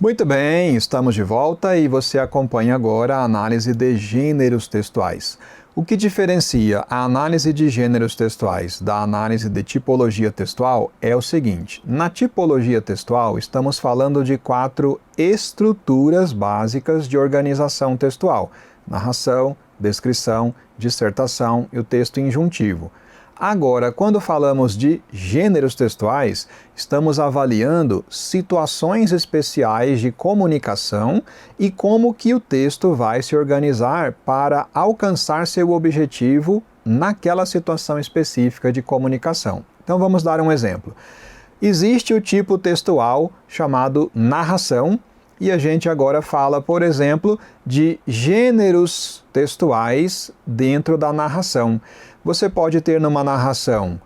Muito bem, estamos de volta e você acompanha agora a análise de gêneros textuais. O que diferencia a análise de gêneros textuais da análise de tipologia textual é o seguinte: na tipologia textual, estamos falando de 4 estruturas básicas de organização textual: narração, descrição, dissertação e o texto injuntivo. Agora, quando falamos de gêneros textuais, estamos avaliando situações especiais de comunicação e como que o texto vai se organizar para alcançar seu objetivo naquela situação específica de comunicação. Então vamos dar um exemplo. Existe o tipo textual chamado narração e a gente agora fala, por exemplo, de gêneros textuais dentro da narração. Você pode ter numa narração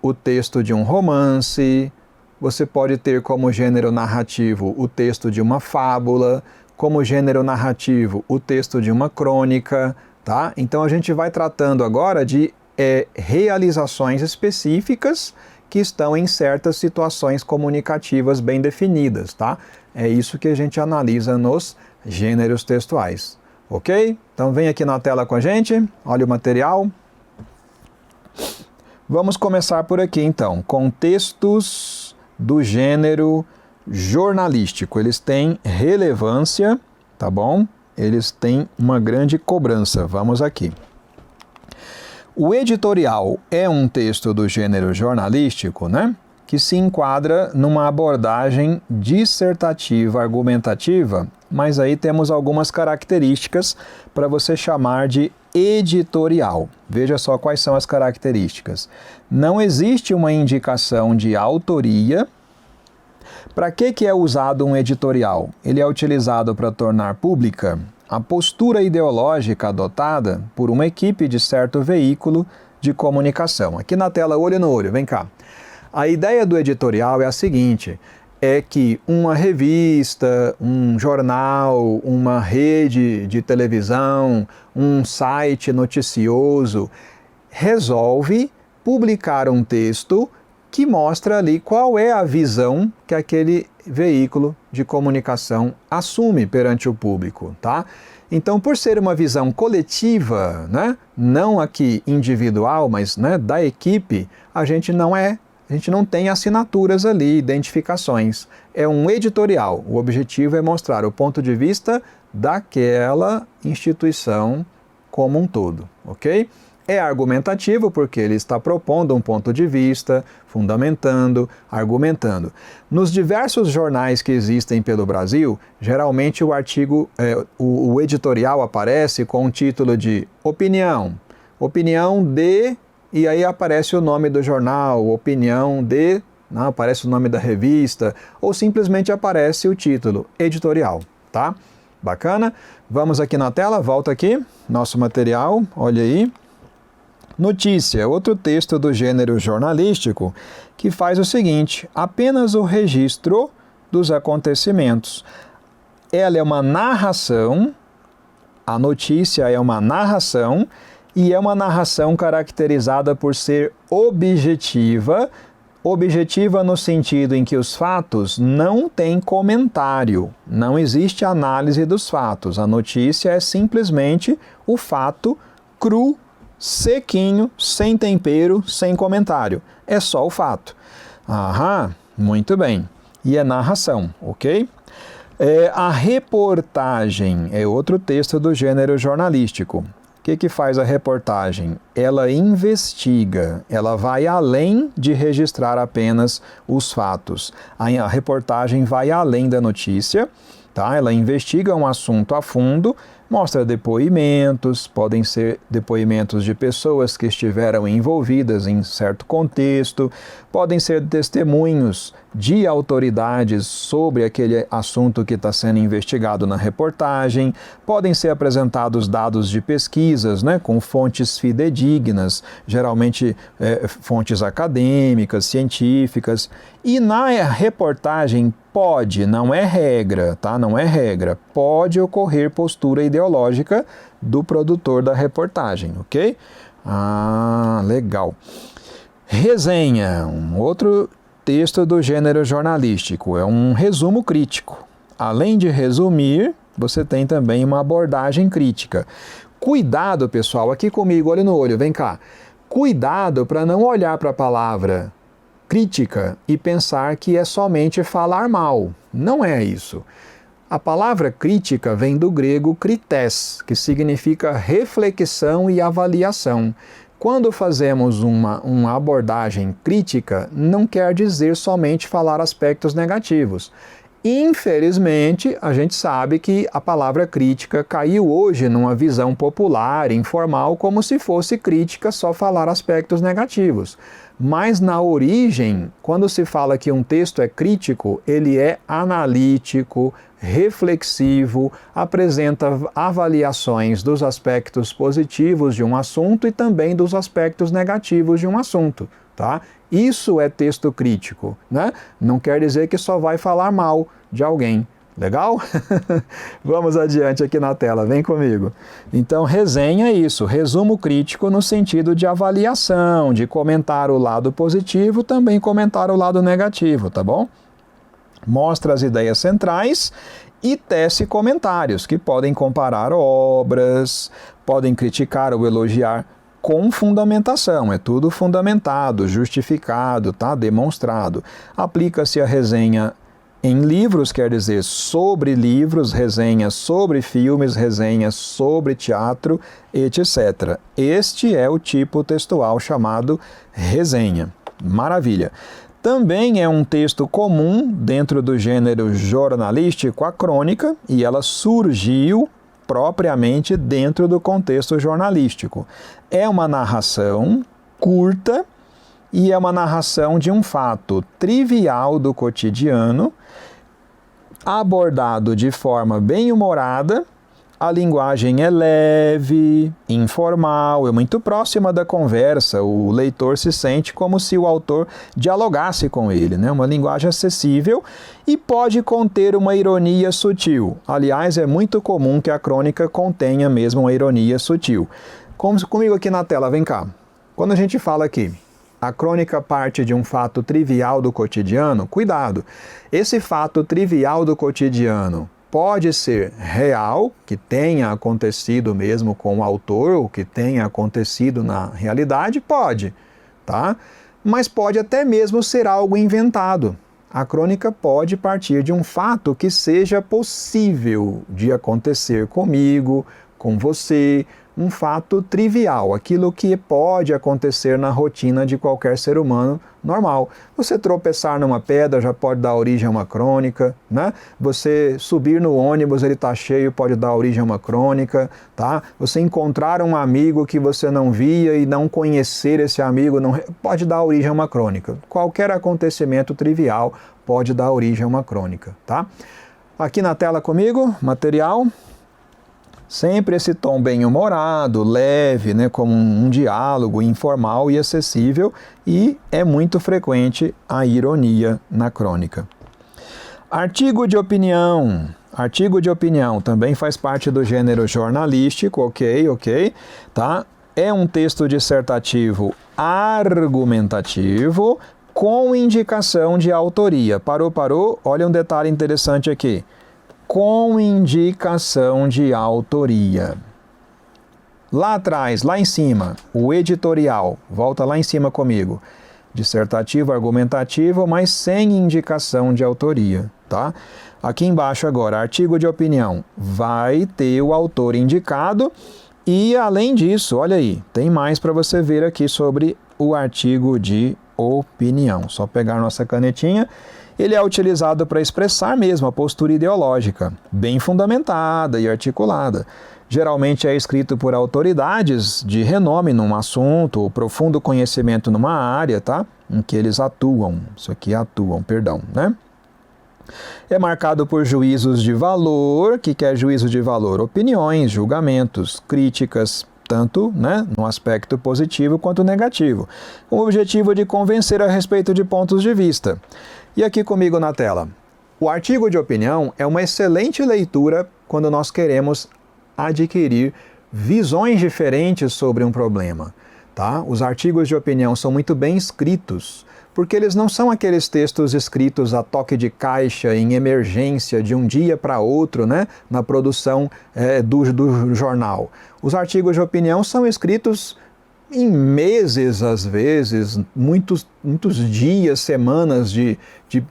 o texto de um romance, você pode ter como gênero narrativo o texto de uma fábula, como gênero narrativo o texto de uma crônica, tá? Então a gente vai tratando agora de realizações específicas que estão em certas situações comunicativas bem definidas, tá? É isso que a gente analisa nos gêneros textuais, ok? Então vem aqui na tela com a gente, olha o material. Vamos começar por aqui então, com textos do gênero jornalístico. Eles têm relevância, tá bom? Eles têm uma grande cobrança. Vamos aqui. O editorial é um texto do gênero jornalístico, né? Que se enquadra numa abordagem dissertativa, argumentativa, mas aí temos algumas características para você chamar de editorial. Veja só quais são as características. Não existe uma indicação de autoria. Para que é usado um editorial? Ele é utilizado para tornar pública a postura ideológica adotada por uma equipe de certo veículo de comunicação. Aqui na tela, olho no olho, vem cá. A ideia do editorial é a seguinte: é que uma revista, um jornal, uma rede de televisão, um site noticioso resolve publicar um texto que mostra ali qual é a visão que aquele veículo de comunicação assume perante o público, tá? Então, por ser uma visão coletiva, né, não aqui individual, mas né, da equipe, a gente não tem assinaturas ali, identificações. É um editorial. O objetivo é mostrar o ponto de vista daquela instituição como um todo, ok? É argumentativo porque ele está propondo um ponto de vista, fundamentando, argumentando. Nos diversos jornais que existem pelo Brasil, geralmente o editorial aparece com o título de opinião de... E aí aparece o nome do jornal, opinião de, não, aparece o nome da revista, ou simplesmente aparece o título, editorial, tá? Bacana? Vamos aqui na tela, volta aqui, nosso material, olha aí. Notícia, outro texto do gênero jornalístico, que faz o seguinte: apenas o registro dos acontecimentos. Ela é uma narração, a notícia é uma narração, e é uma narração caracterizada por ser objetiva no sentido em que os fatos não têm comentário, não existe análise dos fatos. A notícia é simplesmente o fato cru, sequinho, sem tempero, sem comentário. É só o fato. Aham, muito bem. E é narração, ok? A reportagem é outro texto do gênero jornalístico. O que faz a reportagem? Ela investiga, ela vai além de registrar apenas os fatos. A reportagem vai além da notícia, tá? Ela investiga um assunto a fundo, mostra depoimentos, podem ser depoimentos de pessoas que estiveram envolvidas em certo contexto, podem ser testemunhos de autoridades sobre aquele assunto que está sendo investigado na reportagem, podem ser apresentados dados de pesquisas, né, com fontes fidedignas, geralmente fontes acadêmicas, científicas, e na reportagem pode, não é regra, tá? Não é regra, pode ocorrer postura ideológica do produtor da reportagem, ok? Ah, legal. Resenha, um outro texto do gênero jornalístico, é um resumo crítico, além de resumir, você tem também uma abordagem crítica. Cuidado, pessoal, aqui comigo, olho no olho, vem cá. Cuidado para não olhar para a palavra crítica e pensar que é somente falar mal. Não é isso. A palavra crítica vem do grego krites, que significa reflexão e avaliação. Quando fazemos uma abordagem crítica, não quer dizer somente falar aspectos negativos. Infelizmente, a gente sabe que a palavra crítica caiu hoje numa visão popular, informal, como se fosse crítica só falar aspectos negativos. Mas na origem, quando se fala que um texto é crítico, ele é analítico, reflexivo, apresenta avaliações dos aspectos positivos de um assunto e também dos aspectos negativos de um assunto. Tá? Isso é texto crítico, né? Não quer dizer que só vai falar mal de alguém. Legal? Vamos adiante aqui na tela, vem comigo. Então, resenha é isso, resumo crítico no sentido de avaliação, de comentar o lado positivo, também comentar o lado negativo, tá bom? Mostra as ideias centrais e tece comentários, que podem comparar obras, podem criticar ou elogiar com fundamentação, é tudo fundamentado, justificado, tá? Demonstrado. Aplica-se a resenha em livros, quer dizer, sobre livros, resenhas sobre filmes, resenhas sobre teatro, etc. Este é o tipo textual chamado resenha. Maravilha! Também é um texto comum dentro do gênero jornalístico a crônica, e ela surgiu propriamente dentro do contexto jornalístico. É uma narração curta e é uma narração de um fato trivial do cotidiano, abordado de forma bem humorada. A linguagem é leve, informal, é muito próxima da conversa. O leitor se sente como se o autor dialogasse com ele, né? Uma linguagem acessível e pode conter uma ironia sutil. Aliás, é muito comum que a crônica contenha mesmo uma ironia sutil. Comigo aqui na tela, vem cá. Quando a gente fala aqui, a crônica parte de um fato trivial do cotidiano, cuidado. Esse fato trivial do cotidiano pode ser real, que tenha acontecido mesmo com o autor, ou que tenha acontecido na realidade, pode, tá? Mas pode até mesmo ser algo inventado. A crônica pode partir de um fato que seja possível de acontecer comigo, com você, um fato trivial, aquilo que pode acontecer na rotina de qualquer ser humano normal. Você tropeçar numa pedra já pode dar origem a uma crônica, né? Você subir no ônibus, ele está cheio, pode dar origem a uma crônica, tá? Você encontrar um amigo que você não via e não conhecer esse amigo, pode dar origem a uma crônica. Qualquer acontecimento trivial pode dar origem a uma crônica, tá? Aqui na tela comigo, material. Sempre esse tom bem-humorado, leve, né, como um diálogo informal e acessível, e é muito frequente a ironia na crônica. Artigo de opinião. Artigo de opinião também faz parte do gênero jornalístico, ok, tá? É um texto dissertativo argumentativo com indicação de autoria. Parou? Olha um detalhe interessante aqui. Com indicação de autoria. Lá atrás, lá em cima, o editorial, volta lá em cima comigo. Dissertativo, argumentativo, mas sem indicação de autoria, tá? Aqui embaixo agora, artigo de opinião, vai ter o autor indicado e além disso, olha aí, tem mais para você ver aqui sobre o artigo de opinião. Só pegar nossa canetinha. Ele é utilizado para expressar mesmo a postura ideológica, bem fundamentada e articulada. Geralmente é escrito por autoridades de renome num assunto, ou profundo conhecimento numa área, tá? Em que eles atuam. Isso aqui né? É marcado por juízos de valor. O que é juízo de valor? Opiniões, julgamentos, críticas, tanto, né, no aspecto positivo quanto negativo, com o objetivo de convencer a respeito de pontos de vista. E aqui comigo na tela. O artigo de opinião é uma excelente leitura quando nós queremos adquirir visões diferentes sobre um problema. tá? Os artigos de opinião são muito bem escritos, porque eles não são aqueles textos escritos a toque de caixa, em emergência, de um dia para outro, né, na produção do jornal. Os artigos de opinião são escritos em meses, às vezes, muitos dias, semanas de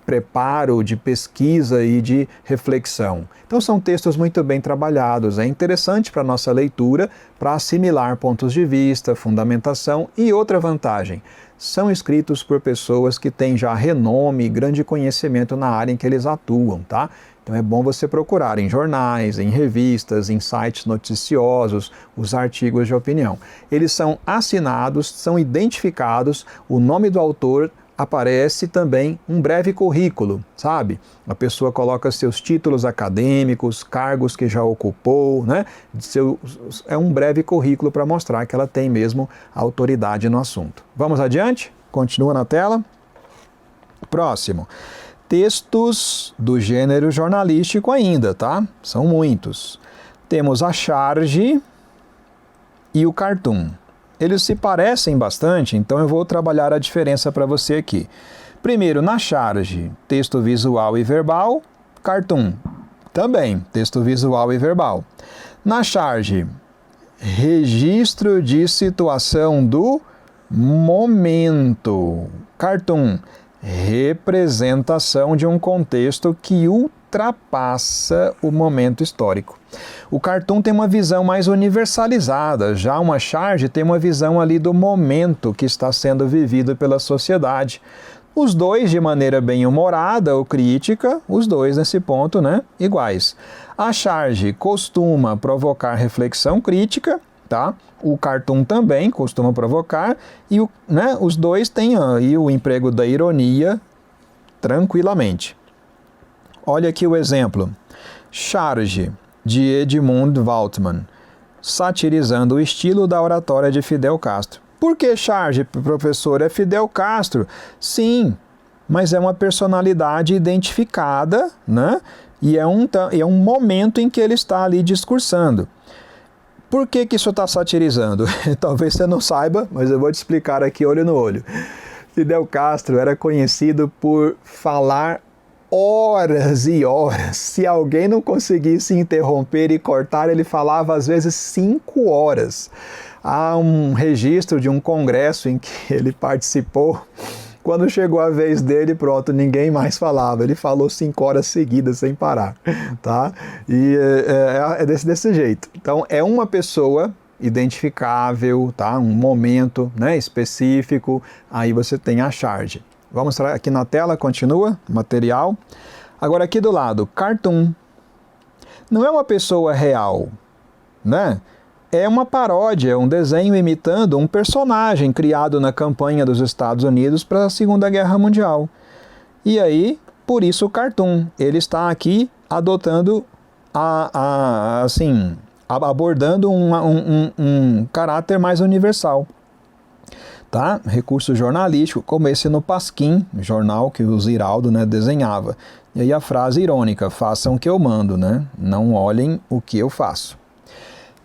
preparo, de pesquisa e de reflexão. Então são textos muito bem trabalhados, é interessante para a nossa leitura, para assimilar pontos de vista, fundamentação e outra vantagem. São escritos por pessoas que têm já renome e grande conhecimento na área em que eles atuam, tá? Então é bom você procurar em jornais, em revistas, em sites noticiosos, os artigos de opinião. Eles são assinados, são identificados, o nome do autor aparece também um breve currículo, sabe? A pessoa coloca seus títulos acadêmicos, cargos que já ocupou, né? É um breve currículo para mostrar que ela tem mesmo autoridade no assunto. Vamos adiante? Continua na tela. Próximo. Textos do gênero jornalístico ainda, tá? São muitos. Temos a charge e o cartoon. Eles se parecem bastante, então eu vou trabalhar a diferença para você aqui. Primeiro, na charge, texto visual e verbal, cartoon, também, texto visual e verbal. Na charge, registro de situação do momento, cartoon, representação de um contexto que ultrapassa o momento histórico. O cartoon tem uma visão mais universalizada, já uma charge tem uma visão ali do momento que está sendo vivido pela sociedade. Os dois de maneira bem humorada ou crítica, os dois nesse ponto, né, iguais. A charge costuma provocar reflexão crítica, tá? O cartoon também costuma provocar e os dois têm aí o emprego da ironia tranquilamente. Olha aqui o exemplo. Charge, de Edmund Waltman, satirizando o estilo da oratória de Fidel Castro. Por que charge, professor? É Fidel Castro? Sim, mas é uma personalidade identificada, né? E é um momento em que ele está ali discursando. Por que isso está satirizando? Talvez você não saiba, mas eu vou te explicar aqui olho no olho. Fidel Castro era conhecido por falar horas e horas. Se alguém não conseguisse interromper e cortar, ele falava às vezes 5 horas. Há um registro de um congresso em que ele participou. Quando chegou a vez dele, pronto, ninguém mais falava. Ele falou 5 horas seguidas sem parar, tá? E é desse jeito. Então, é uma pessoa identificável, tá? Um momento, né, específico. Aí você tem a charge. Vamos mostrar aqui na tela, continua, material. Agora aqui do lado, cartoon. Não é uma pessoa real, né? É uma paródia, um desenho imitando um personagem criado na campanha dos Estados Unidos para a Segunda Guerra Mundial. E aí, por isso o cartoon. Ele está aqui adotando, abordando um caráter mais universal. Tá? Recurso jornalístico, como esse no Pasquim, jornal que o Ziraldo, né, desenhava. E aí a frase irônica, façam o que eu mando, né? Não olhem o que eu faço.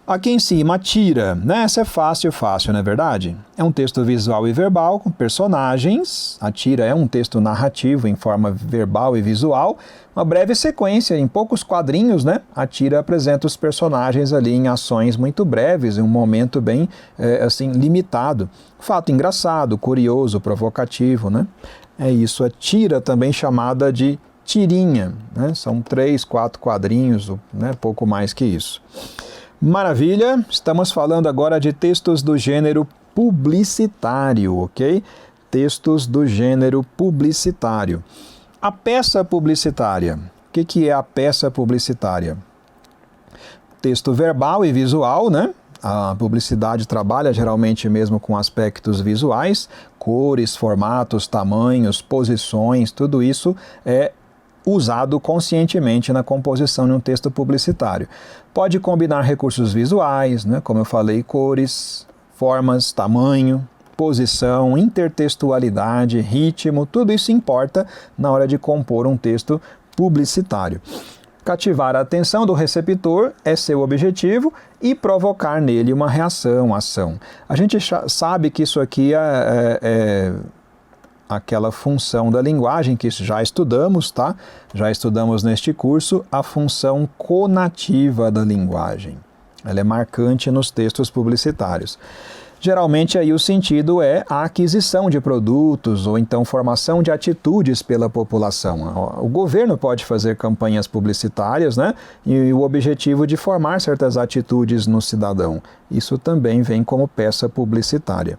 Aqui em cima, a tira, né? Essa é fácil, não é verdade? É um texto visual e verbal com personagens. A tira é um texto narrativo em forma verbal e visual. Uma breve sequência, em poucos quadrinhos, né? A tira apresenta os personagens ali em ações muito breves, em um momento bem, limitado. Fato engraçado, curioso, provocativo, né? É isso, a tira também chamada de tirinha, né? São 3, 4 quadrinhos, né? Pouco mais que isso. Maravilha, estamos falando agora de textos do gênero publicitário, ok? Textos do gênero publicitário. A peça publicitária. O que é a peça publicitária? Texto verbal e visual, né? A publicidade trabalha geralmente mesmo com aspectos visuais, cores, formatos, tamanhos, posições, tudo isso é usado conscientemente na composição de um texto publicitário. Pode combinar recursos visuais, né, como eu falei, cores, formas, tamanho, posição, intertextualidade, ritmo, tudo isso importa na hora de compor um texto publicitário. Cativar a atenção do receptor é seu objetivo e provocar nele uma reação, ação. A gente sabe que isso aqui é aquela função da linguagem que já estudamos, tá? Já estudamos neste curso a função conativa da linguagem. Ela é marcante nos textos publicitários. Geralmente aí o sentido é a aquisição de produtos ou então formação de atitudes pela população. O governo pode fazer campanhas publicitárias, né? E o objetivo de formar certas atitudes no cidadão. Isso também vem como peça publicitária.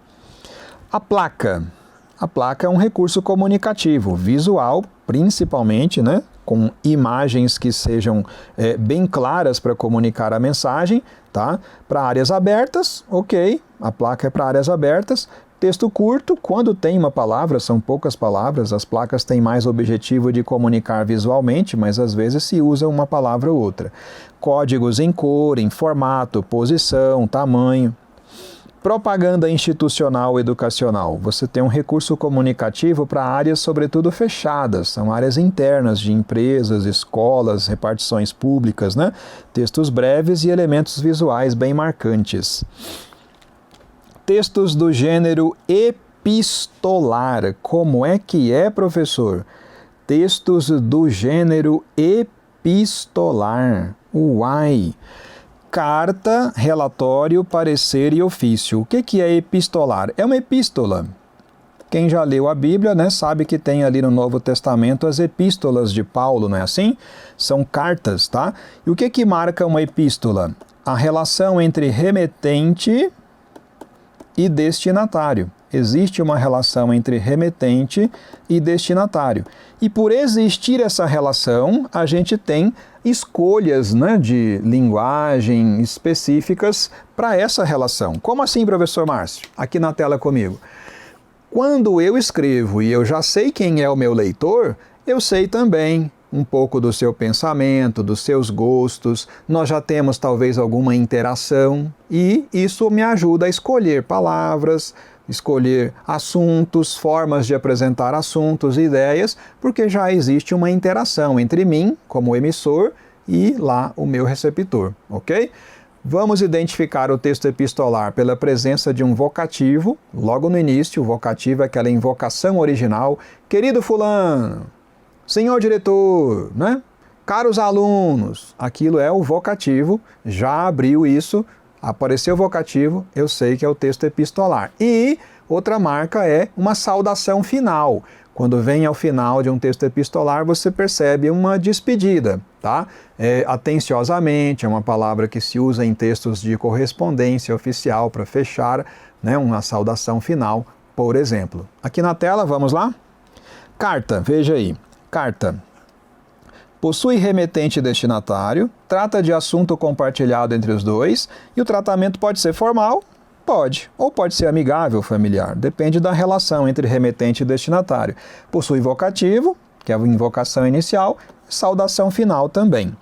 A placa. A placa é um recurso comunicativo, visual, principalmente, né? Com imagens que sejam bem claras para comunicar a mensagem, tá? Para áreas abertas, ok, a placa é para áreas abertas. Texto curto, quando tem uma palavra, são poucas palavras, as placas têm mais objetivo de comunicar visualmente, mas às vezes se usa uma palavra ou outra. Códigos em cor, em formato, posição, tamanho. Propaganda institucional educacional. Você tem um recurso comunicativo para áreas, sobretudo, fechadas. São áreas internas de empresas, escolas, repartições públicas, né? Textos breves e elementos visuais bem marcantes. Textos do gênero epistolar. Como é que é, professor? Textos do gênero epistolar. Uai! Carta, relatório, parecer e ofício. O que é epistolar? É uma epístola. Quem já leu a Bíblia, né, sabe que tem ali no Novo Testamento as epístolas de Paulo, não é assim? São cartas, tá? E o que marca uma epístola? A relação entre remetente e destinatário. Existe uma relação entre remetente e destinatário. E por existir essa relação, a gente tem escolhas, né, de linguagem específicas para essa relação. Como assim, professor Márcio? Aqui na tela comigo. Quando eu escrevo e eu já sei quem é o meu leitor, eu sei também um pouco do seu pensamento, dos seus gostos, nós já temos talvez alguma interação e isso me ajuda a escolher palavras, escolher assuntos, formas de apresentar assuntos, ideias, porque já existe uma interação entre mim, como emissor, e lá o meu receptor, ok? Vamos identificar o texto epistolar pela presença de um vocativo, logo no início. O vocativo é aquela invocação original, querido fulano, senhor diretor, né? Caros alunos, aquilo é o vocativo, já abriu isso, apareceu o vocativo, eu sei que é o texto epistolar. E outra marca é uma saudação final. Quando vem ao final de um texto epistolar, você percebe uma despedida, tá? Atenciosamente, é uma palavra que se usa em textos de correspondência oficial para fechar, né, uma saudação final, por exemplo. Aqui na tela, vamos lá? Carta, veja aí. Carta. Possui remetente e destinatário, trata de assunto compartilhado entre os dois e o tratamento pode ser formal, pode, ou pode ser amigável, familiar, depende da relação entre remetente e destinatário. Possui vocativo, que é a invocação inicial, saudação final também.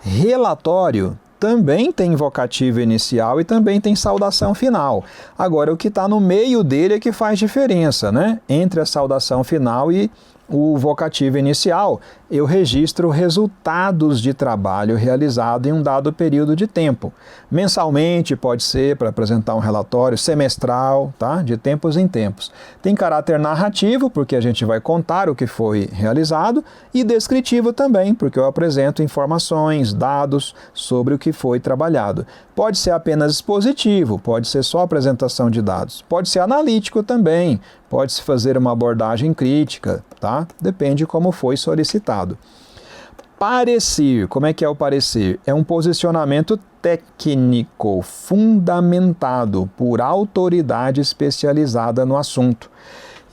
Relatório também tem vocativo inicial e também tem saudação final. Agora, o que está no meio dele é que faz diferença, né? Entre a saudação final e o vocativo inicial, eu registro resultados de trabalho realizado em um dado período de tempo. Mensalmente pode ser para apresentar um relatório, semestral, tá? De tempos em tempos. Tem caráter narrativo, porque a gente vai contar o que foi realizado, e descritivo também, porque eu apresento informações, dados sobre o que foi trabalhado. Pode ser apenas expositivo, pode ser só apresentação de dados. Pode ser analítico também, pode-se fazer uma abordagem crítica, tá? Depende como foi solicitado. Parecer, como é que é o parecer? É um posicionamento técnico fundamentado por autoridade especializada no assunto.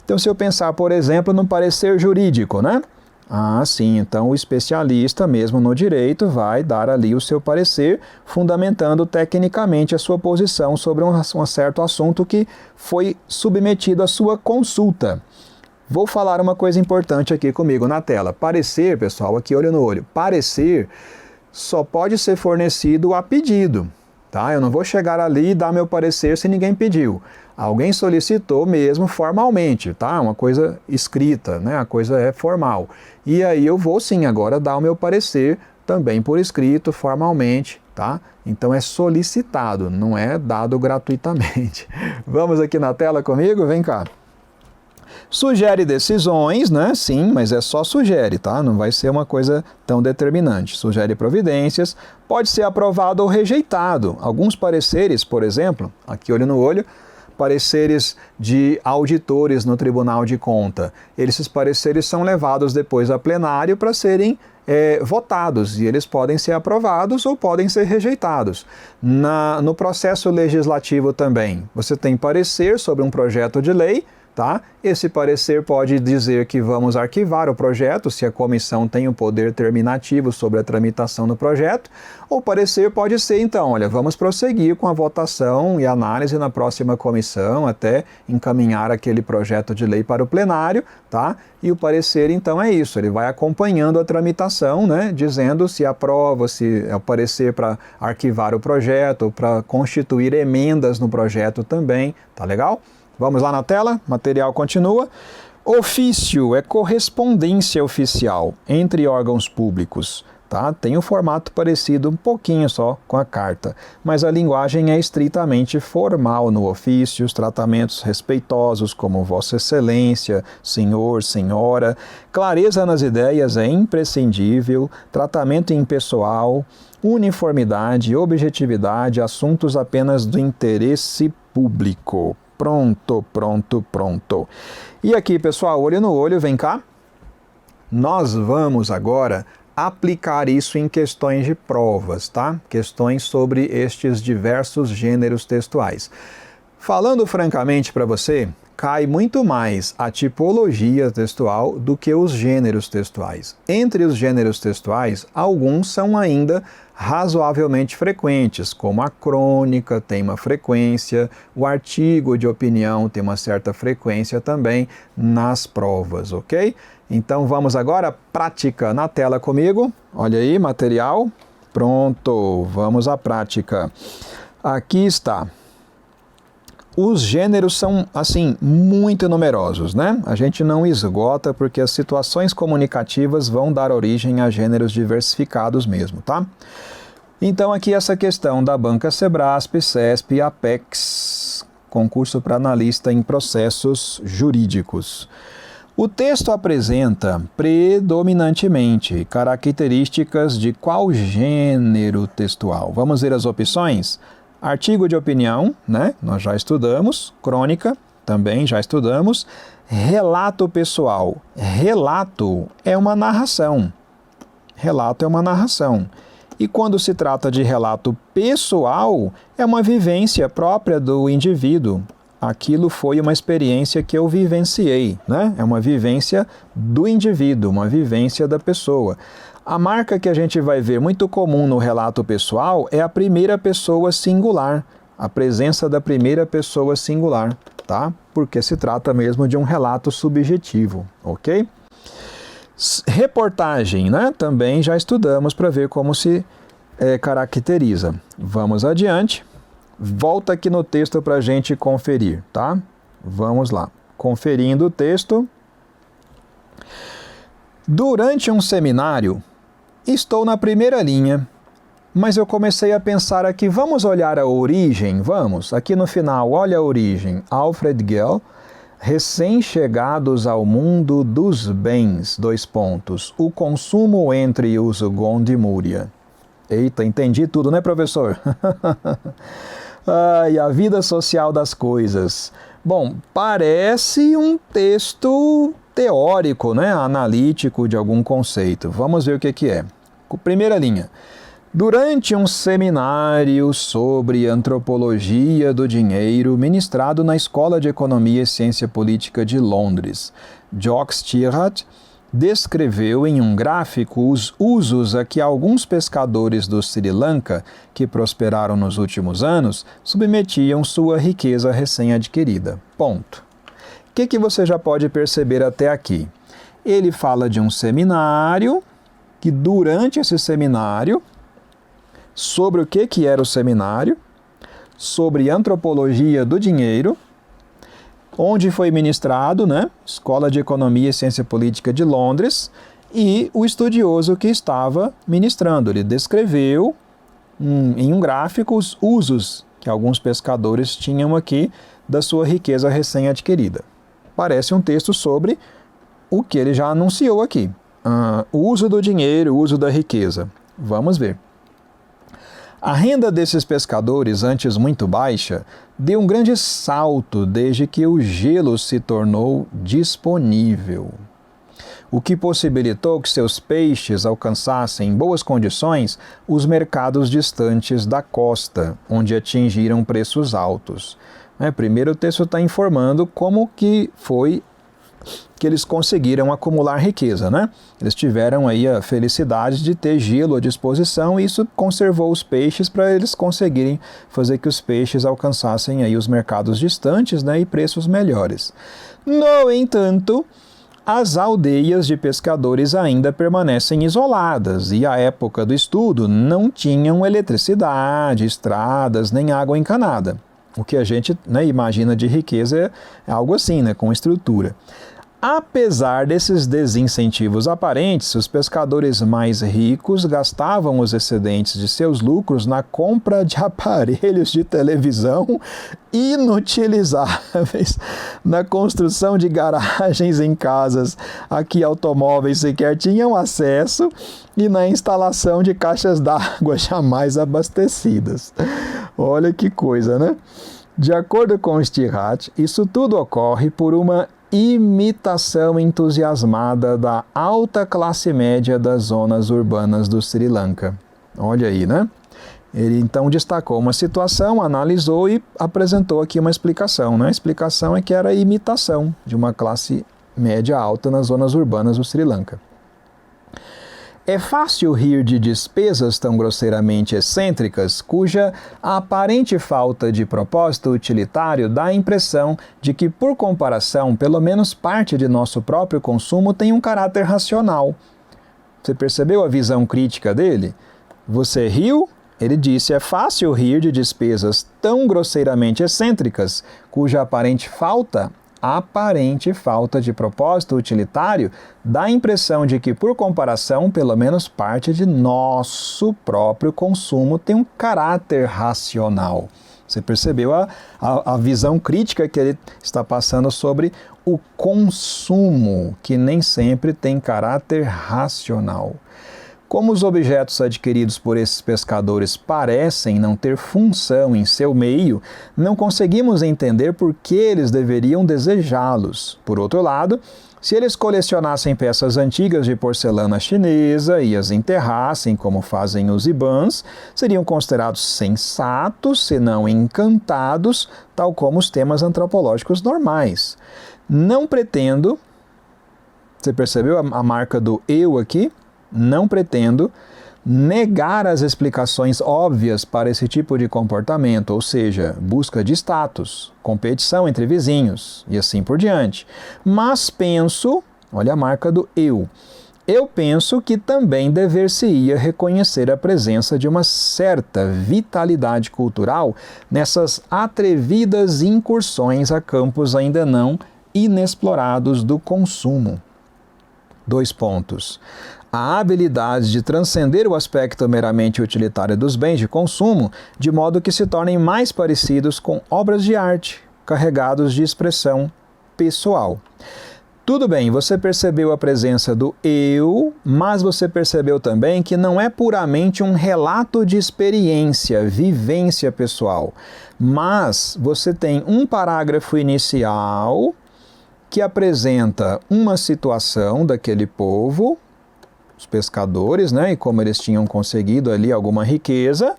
Então, se eu pensar, por exemplo, no parecer jurídico, né? Ah, sim, então o especialista mesmo no direito vai dar ali o seu parecer, fundamentando tecnicamente a sua posição sobre um certo assunto que foi submetido à sua consulta. Vou falar uma coisa importante aqui comigo na tela. Parecer, pessoal, aqui olho no olho, parecer só pode ser fornecido a pedido, tá? Eu não vou chegar ali e dar meu parecer se ninguém pediu. Alguém solicitou mesmo formalmente, tá? Uma coisa escrita, né? A coisa é formal. E aí eu vou sim agora dar o meu parecer também por escrito, formalmente, tá? Então é solicitado, não é dado gratuitamente. Vamos aqui na tela comigo? Vem cá. Sugere decisões, né? Sim, mas é só sugere, tá? Não vai ser uma coisa tão determinante. Sugere providências, pode ser aprovado ou rejeitado. Alguns pareceres, por exemplo, aqui olho no olho, pareceres de auditores no Tribunal de Conta. Esses pareceres são levados depois a plenário para serem votados, e eles podem ser aprovados ou podem ser rejeitados. No processo legislativo também, você tem parecer sobre um projeto de lei, tá? Esse parecer pode dizer que vamos arquivar o projeto, se a comissão tem o poder terminativo sobre a tramitação do projeto, ou parecer pode ser, então, olha, vamos prosseguir com a votação e análise na próxima comissão, até encaminhar aquele projeto de lei para o plenário, tá? E o parecer, então, é isso, ele vai acompanhando a tramitação, né? Dizendo se aprova, se é o parecer para arquivar o projeto, ou para constituir emendas no projeto também, tá legal? Vamos lá na tela, material continua. Ofício é correspondência oficial entre órgãos públicos, tá? Tem um formato parecido um pouquinho só com a carta, mas a linguagem é estritamente formal no ofício, os tratamentos respeitosos como Vossa Excelência, Senhor, Senhora, clareza nas ideias é imprescindível, tratamento impessoal, uniformidade, objetividade, assuntos apenas do interesse público. Pronto, pronto, pronto. E aqui, pessoal, olho no olho, vem cá. Nós vamos agora aplicar isso em questões de provas, tá? Questões sobre estes diversos gêneros textuais. Falando francamente para você, cai muito mais a tipologia textual do que os gêneros textuais. Entre os gêneros textuais, alguns são ainda razoavelmente frequentes, como a crônica tem uma frequência, o artigo de opinião tem uma certa frequência também nas provas, ok? Então vamos agora à prática na tela comigo. Olha aí, material. Pronto, vamos à prática. Aqui está. Os gêneros são, assim, muito numerosos, né? A gente não esgota porque as situações comunicativas vão dar origem a gêneros diversificados mesmo, tá? Então aqui essa questão da Banca Sebrasp, CESP e Apex, concurso para analista em processos jurídicos. O texto apresenta predominantemente características de qual gênero textual? Vamos ver as opções? Artigo de opinião, né? Nós já estudamos. Crônica, também já estudamos. Relato pessoal. Relato é uma narração. Relato é uma narração. E quando se trata de relato pessoal, é uma vivência própria do indivíduo. Aquilo foi uma experiência que eu vivenciei, né? É uma vivência do indivíduo, uma vivência da pessoa. A marca que a gente vai ver muito comum no relato pessoal é a primeira pessoa singular, a presença da primeira pessoa singular, tá? Porque se trata mesmo de um relato subjetivo, ok? Reportagem, né? Também já estudamos para ver como se caracteriza. Vamos adiante. Volta aqui no texto para a gente conferir, tá? Vamos lá. Conferindo o texto. Durante um seminário, estou na primeira linha, mas eu comecei a pensar aqui, vamos olhar a origem? Vamos, aqui no final, olha a origem. Alfred Gell, recém-chegados ao mundo dos bens, : o consumo entre os Gondimúria. Eita, entendi tudo, né, professor? Ai, a vida social das coisas. Bom, parece um texto teórico, né, analítico de algum conceito. Vamos ver o que é. Primeira linha. Durante um seminário sobre antropologia do dinheiro ministrado na Escola de Economia e Ciência Política de Londres, Jacques Tirhat descreveu em um gráfico os usos a que alguns pescadores do Sri Lanka, que prosperaram nos últimos anos, submetiam sua riqueza recém-adquirida. Ponto. O que você já pode perceber até aqui? Ele fala de um seminário, que durante esse seminário, sobre o que era o seminário, sobre antropologia do dinheiro, onde foi ministrado, né? Escola de Economia e Ciência Política de Londres, e o estudioso que estava ministrando. Ele descreveu em um gráfico os usos que alguns pescadores tinham aqui da sua riqueza recém-adquirida. Parece um texto sobre o que ele já anunciou aqui. O uso do dinheiro, o uso da riqueza. Vamos ver. A renda desses pescadores, antes muito baixa, deu um grande salto desde que o gelo se tornou disponível, o que possibilitou que seus peixes alcançassem em boas condições os mercados distantes da costa, onde atingiram preços altos. Primeiro o texto está informando como que foi que eles conseguiram acumular riqueza, né? Eles tiveram aí a felicidade de ter gelo à disposição e isso conservou os peixes para eles conseguirem fazer que os peixes alcançassem aí os mercados distantes, né, e preços melhores. No entanto, as aldeias de pescadores ainda permanecem isoladas e à época do estudo não tinham eletricidade, estradas nem água encanada. O que a gente, né, imagina de riqueza é algo assim, né, com estrutura. Apesar desses desincentivos aparentes, os pescadores mais ricos gastavam os excedentes de seus lucros na compra de aparelhos de televisão inutilizáveis, na construção de garagens em casas a que automóveis sequer tinham acesso e na instalação de caixas d'água jamais abastecidas. Olha que coisa, né? De acordo com Stirrat, isso tudo ocorre por uma imitação entusiasmada da alta classe média das zonas urbanas do Sri Lanka. Olha aí, né? Ele então destacou uma situação, analisou e apresentou aqui uma explicação, né? A explicação é que era a imitação de uma classe média alta nas zonas urbanas do Sri Lanka. É fácil rir de despesas tão grosseiramente excêntricas, cuja aparente falta de propósito utilitário dá a impressão de que, por comparação, pelo menos parte de nosso próprio consumo tem um caráter racional. Você percebeu a visão crítica dele? Você riu? Ele disse, é fácil rir de despesas tão grosseiramente excêntricas, cuja aparente falta de propósito utilitário dá a impressão de que, por comparação, pelo menos parte de nosso próprio consumo tem um caráter racional. Você percebeu a visão crítica que ele está passando sobre o consumo, que nem sempre tem caráter racional. Como os objetos adquiridos por esses pescadores parecem não ter função em seu meio, não conseguimos entender por que eles deveriam desejá-los. Por outro lado, se eles colecionassem peças antigas de porcelana chinesa e as enterrassem, como fazem os ibãs, seriam considerados sensatos, se não encantados, tal como os temas antropológicos normais. Não pretendo, você percebeu a marca do eu aqui? Não pretendo negar as explicações óbvias para esse tipo de comportamento, ou seja, busca de status, competição entre vizinhos e assim por diante. Mas penso, olha a marca do eu penso que também dever-se-ia reconhecer a presença de uma certa vitalidade cultural nessas atrevidas incursões a campos ainda não inexplorados do consumo. 2 pontos. A habilidade de transcender o aspecto meramente utilitário dos bens de consumo, de modo que se tornem mais parecidos com obras de arte, carregados de expressão pessoal. Tudo bem, você percebeu a presença do eu, mas você percebeu também que não é puramente um relato de experiência, vivência pessoal, mas você tem um parágrafo inicial que apresenta uma situação daquele povo, os pescadores, né, e como eles tinham conseguido ali alguma riqueza,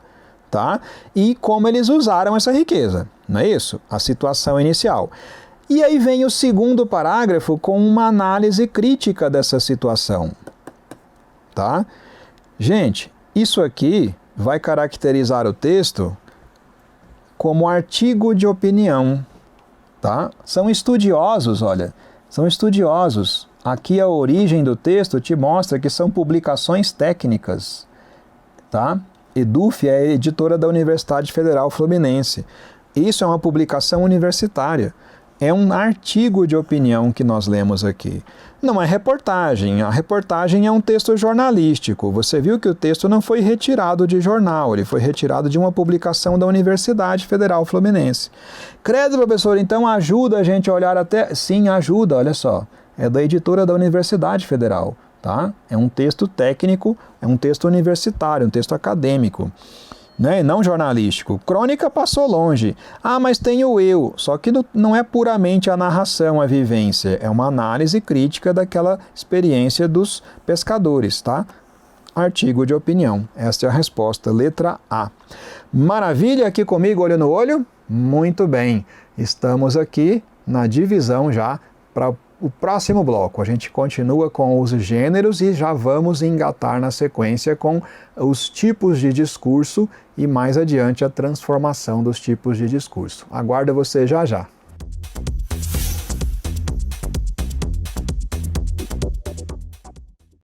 tá? E como eles usaram essa riqueza, não é isso? A situação inicial. E aí vem o segundo parágrafo com uma análise crítica dessa situação, tá? Gente, isso aqui vai caracterizar o texto como artigo de opinião, tá? São estudiosos, olha, são estudiosos. Aqui a origem do texto te mostra que são publicações técnicas, tá? Eduf é a editora da Universidade Federal Fluminense. Isso é uma publicação universitária. É um artigo de opinião que nós lemos aqui. Não é reportagem. A reportagem é um texto jornalístico. Você viu que o texto não foi retirado de jornal, ele foi retirado de uma publicação da Universidade Federal Fluminense. Credo, professor, então ajuda a gente a olhar até... Sim, ajuda, olha só. É da editora da Universidade Federal, tá? É um texto técnico, é um texto universitário, um texto acadêmico. Né? Não jornalístico. Crônica passou longe. Ah, mas tem o eu. Só que não é puramente a narração, a vivência. É uma análise crítica daquela experiência dos pescadores, tá? Artigo de opinião. Esta é a resposta. Letra A. Maravilha? Aqui comigo, olho no olho? Muito bem. Estamos aqui na divisão já para o próximo bloco. A gente continua com os gêneros e já vamos engatar na sequência com os tipos de discurso e mais adiante a transformação dos tipos de discurso. Aguardo você já já.